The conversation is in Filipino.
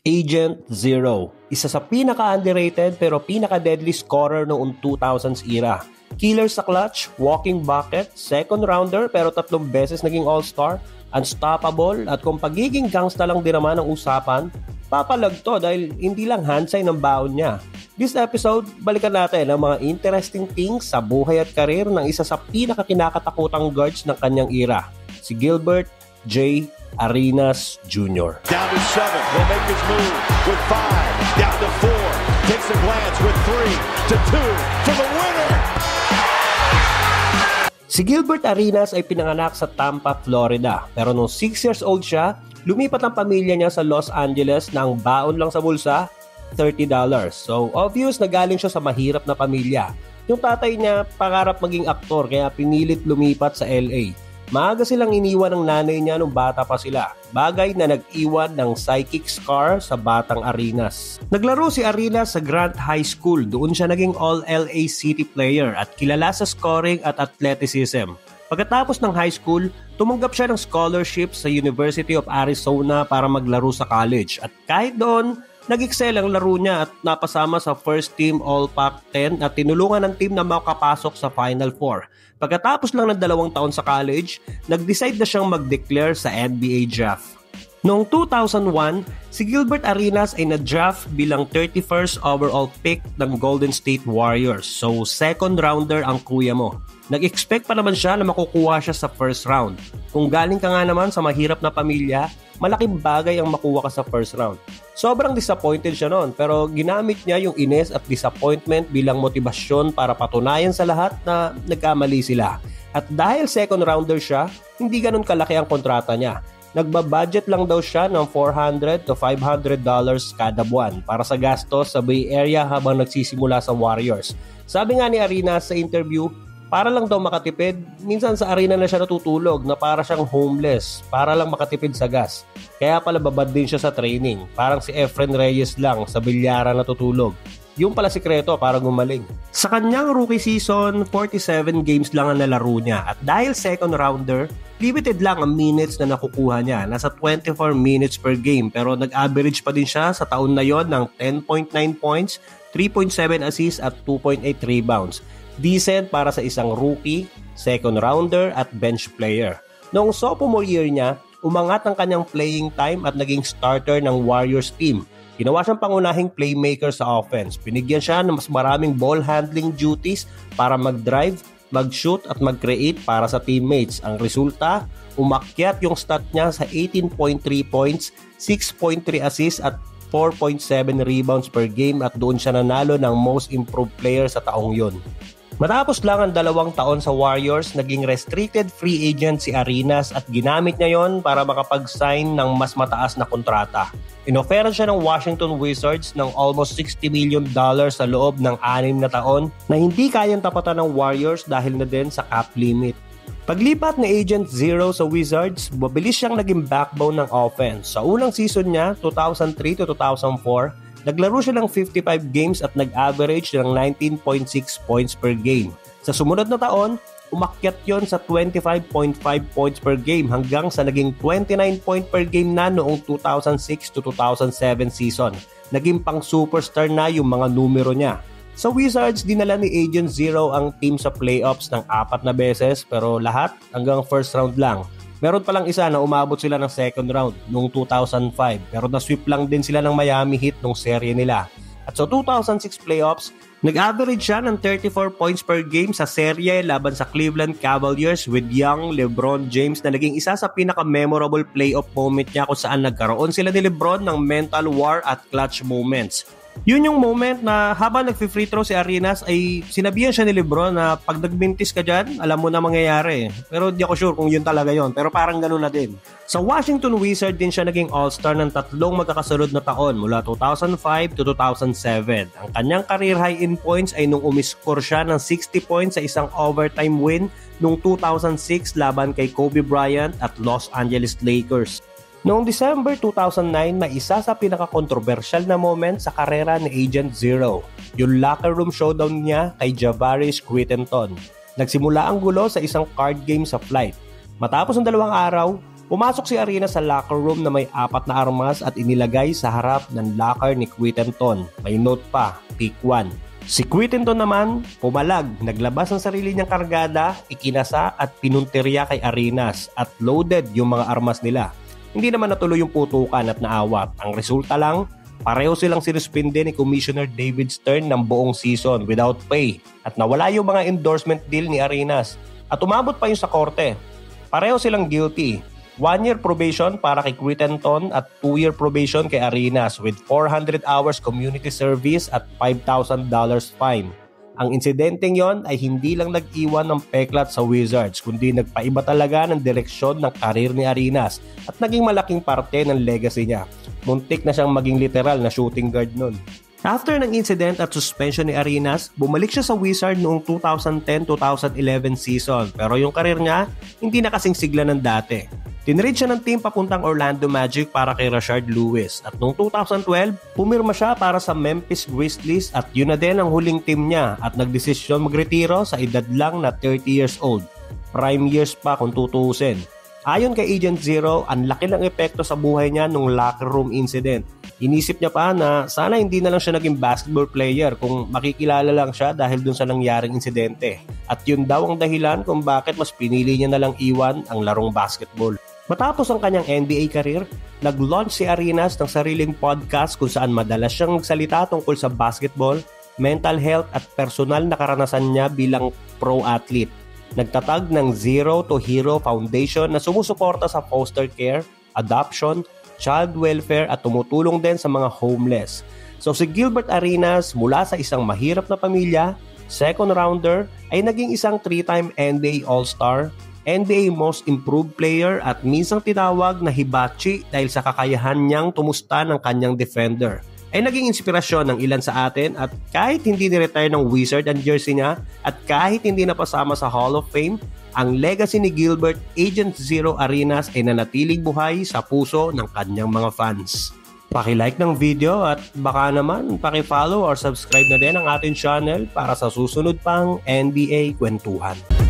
Agent Zero, isa sa pinaka-underrated pero pinaka-deadly scorer noong 2000s era. Killer sa clutch, walking bucket, second rounder pero 3 beses naging all-star, unstoppable at kung pagiging gangsta lang din naman ang usapan, papalag to dahil hindi lang handsay ng baon niya. This episode, balikan natin ang mga interesting things sa buhay at karir ng isa sa pinaka-kinakatakutang guards ng kanyang era, si Gilbert J. Arenas Jr. Down to 7, will make his move with 5, down to 4, takes a glance with 3 to 2 for the winner! Si Gilbert Arenas ay pinanganak sa Tampa, Florida, pero nung 6 years old siya, lumipat ang pamilya niya sa Los Angeles na ang baon lang sa bulsa, $30. So obvious na galing siya sa mahirap na pamilya. Yung tatay niya pangarap maging aktor kaya pinilit lumipat sa LA. Maaga silang iniwan ng nanay niya nung bata pa sila, bagay na nag-iwan ng psychic scar sa batang Arenas. Naglaro si Arenas sa Grant High School, doon siya naging All-LA City player at kilala sa scoring at athleticism. Pagkatapos ng high school, tumanggap siya ng scholarship sa University of Arizona para maglaro sa college at kahit doon, nag-excel ang laro niya at napasama sa first team All-Pac-10 at tinulungan ng team na makapasok sa Final Four. Pagkatapos lang ng 2 taon sa college, nag-decide na siyang mag-declare sa NBA draft. Noong 2001, si Gilbert Arenas ay na-draft bilang 31st overall pick ng Golden State Warriors. So, second rounder ang kuya mo. Nag-expect pa naman siya na makukuha siya sa first round. Kung galing ka nga naman sa mahirap na pamilya, malaking bagay ang makuha ka sa first round. Sobrang disappointed siya noon pero ginamit niya yung ines at disappointment bilang motibasyon para patunayan sa lahat na nagkamali sila. At dahil second rounder siya, hindi ganun kalaki ang kontrata niya. Nagbabudget lang daw siya ng $400 to $500 kada buwan para sa gastos sa Bay Area habang nagsisimula sa Warriors. Sabi nga ni Arenas sa interview, para lang daw makatipid, minsan sa arena na siya natutulog na para siyang homeless, para lang makatipid sa gas. Kaya pala babad din siya sa training, parang si Efren Reyes lang sa bilyara natutulog. Yung pala sikreto para gumaling. Sa kanyang rookie season, 47 games lang ang nalaro niya at dahil second rounder, limited lang ang minutes na nakukuha niya. Nasa 24 minutes per game pero nag-average pa din siya sa taon na yon ng 10.9 points, 3.7 assists at 2.8 rebounds. Decent para sa isang rookie, second rounder at bench player. Noong sophomore year niya, umangat ang kanyang playing time at naging starter ng Warriors team. Ginawa siyang pangunahing playmaker sa offense. Binigyan siya ng mas maraming ball handling duties para mag-drive, mag-shoot at mag-create para sa teammates. Ang resulta, umakyat yung stat niya sa 18.3 points, 6.3 assists at 4.7 rebounds per game at doon siya nanalo ng most improved player sa taong yon. Matapos lang ang 2 taon sa Warriors, naging restricted free agent si Arenas at ginamit niya yon para makapag-sign ng mas mataas na kontrata. Inoferan siya ng Washington Wizards ng almost $60 million sa loob ng 6 na taon na hindi kayang tapatan ng Warriors dahil na din sa cap limit. Paglipat ni Agent Zero sa Wizards, mabilis siyang naging backbone ng offense. Sa unang season niya, 2003 to 2004, naglaro siya ng 55 games at nag-average ng 19.6 points per game. Sa sumunod na taon, umakyat yon sa 25.5 points per game hanggang sa naging 29 point per game na noong 2006 to 2007 season. Naging pang superstar na yung mga numero niya. Sa Wizards, dinala ni Agent Zero ang team sa playoffs ng 4 na beses pero lahat hanggang first round lang. Meron palang isa na umabot sila ng second round noong 2005 pero na-sweep lang din sila ng Miami Heat nung serye nila. At sa 2006 playoffs, nag-average siya ng 34 points per game sa serye laban sa Cleveland Cavaliers with young LeBron James na naging isa sa pinaka-memorable playoff moment niya kung saan nagkaroon sila ni LeBron ng mental war at clutch moments. Yun yung moment na habang nag-free throw si Arenas ay sinabihan siya ni LeBron na pag nagmintis ka dyan, alam mo na mangyayari. Pero di ako sure kung yun talaga yun. Pero parang ganun na din. Sa Washington Wizards din siya naging all-star ng 3 magkakasunod na taon mula 2005 to 2007. Ang kanyang career high in points ay nung umiscore siya ng 60 points sa isang overtime win noong 2006 laban kay Kobe Bryant at Los Angeles Lakers. Noong December 2009, may isa sa pinaka-controversial na moment sa karera ni Agent Zero, yung locker room showdown niya kay Javaris Crittenton. Nagsimula ang gulo sa isang card game sa flight. Matapos ng 2 araw, Pumasok si Arenas sa locker room na may 4 na armas at inilagay sa harap ng locker ni Quintenton. May note pa, pick 1. Si Quintenton naman, pumalag, naglabas ng sarili niyang kargada, ikinasa at pinunteriya kay Arenas at loaded yung mga armas nila. Hindi naman natuloy yung putukan at naawat. Ang resulta lang, pareho silang sinuspinde ni Commissioner David Stern ng buong season without pay at nawala yung mga endorsement deal ni Arenas at umabot pa yun sa korte. Pareho silang guilty. 1-year probation para kay Quintenton at 2-year probation kay Arenas with 400 hours community service at $5,000 fine. Ang insidenteng yon ay hindi lang nag-iwan ng peklat sa Wizards kundi nagpaiba talaga ng direksyon ng karir ni Arenas at naging malaking parte ng legacy niya. Muntik na siyang maging literal na shooting guard nun. After ng incident at suspension ni Arenas, bumalik siya sa Wizard noong 2010-2011 season pero yung karir niya hindi na kasing sigla ng dati. Tinrade siya ng team papuntang Orlando Magic para kay Rashard Lewis at noong 2012, pumirma siya para sa Memphis Grizzlies at yun na din ang huling team niya at nagdesisyon magretiro sa edad lang na 30 years old. Prime years pa kung tutuusin. Ayon kay Agent Zero, ang laki ng epekto sa buhay niya nung locker room incident. Inisip niya pa na sana hindi na lang siya naging basketball player kung makikilala lang siya dahil dun sa nangyaring insidente. At yun daw ang dahilan kung bakit mas pinili niya na lang iwan ang larong basketball. Matapos ang kanyang NBA career, nag-launch si Arenas ng sariling podcast kung saan madalas siyang magsalita tungkol sa basketball, mental health at personal na karanasan niya bilang pro athlete. Nagtatag ng Zero to Hero Foundation na sumusuporta sa foster care, adoption, child welfare at tumutulong din sa mga homeless. So si Gilbert Arenas mula sa isang mahirap na pamilya, second rounder, ay naging isang 3-time NBA All-Star, NBA Most Improved Player at minsang tinawag na Hibachi dahil sa kakayahan niyang tumusta ng kanyang defender. Ay naging inspirasyon ng ilan sa atin at kahit hindi ni-retire ng Wizard ang jersey niya at kahit hindi napasama sa Hall of Fame, ang legacy ni Gilbert Agent Zero Arenas ay nanatiling buhay sa puso ng kanyang mga fans. Paki-like ng video at baka naman paki-follow or subscribe na din ang ating channel para sa susunod pang NBA Kwentuhan.